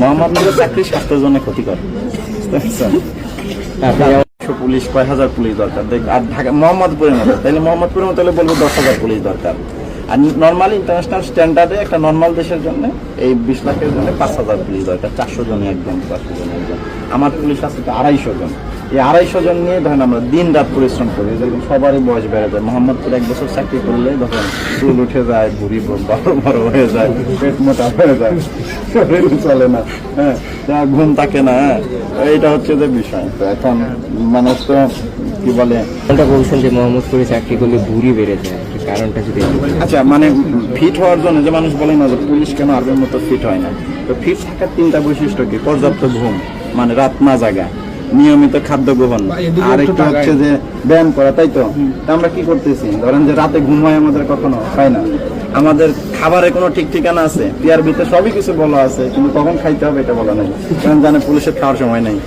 মোহাম্মদপুরের চাকরি স্বাস্থ্যের জন্য ক্ষতিকর, বুঝতে পারছেন? পুলিশ, কয় হাজার পুলিশ দরকার, আর ঢাকা মোহাম্মদপুরের মতো, তাহলে মোহাম্মদপুরের মতো হলে বলবো 10,000 পুলিশ দরকার। আর নর্মাল ইন্টারন্যাশনাল স্ট্যান্ডার্ডে একটা নর্মাল দেশের জন্য এই 20 লাখের জন্য 5,000 পুলিশ দরকার, 400 জন একজন, 400 জন একজন। আমার পুলিশ আছে তো 250 জন। এই 250 জন নিয়ে ধরেন আমরা দিন রাত পরিশ্রম করি, সবারই বয়স বেড়ে যায়। মোহাম্মদপুর 1 বছর চাকরি করলে ধরেন চুল উঠে যায়, ভুঁড়ি বড় হয়ে যায়, পেট মোটা হয়ে যায়, শরীর চলে না, হ্যাঁ, ঘুম থাকে না, হ্যাঁ, এইটা হচ্ছে যে বিষয়। তো এখন মানুষ তো কি বলে, বলছেন যে মোহাম্মদপুরে চাকরি করলে ভুঁড়ি বেড়ে যায়, কারণটা যদি আচ্ছা মানে ফিট হওয়ার জন্য যে মানুষ বলে না যে পুলিশ কেন আর্মির মতো ফিট হয় না, তো ফিট থাকার 3টা বৈশিষ্ট্য কি? পর্যাপ্ত ঘুম, মানে রাত না জাগা, নিয়মিত খাদ্য গ্রহণ, আর একটা হচ্ছে যে ব্যায়াম করা, তাই তো? আমরা কি করতেছি, ধরেন যে রাতে ঘুম হয় আমাদের, কখনো হয় না। আমাদের খাবারে কোনো ঠিক ঠিকানা আছে? টিআরবিতে সবই কিছু বলা আছে, কিন্তু কখন খাইতে হবে এটা বলা নাই, কারণ জানে পুলিশের খাওয়ার সময় নাই।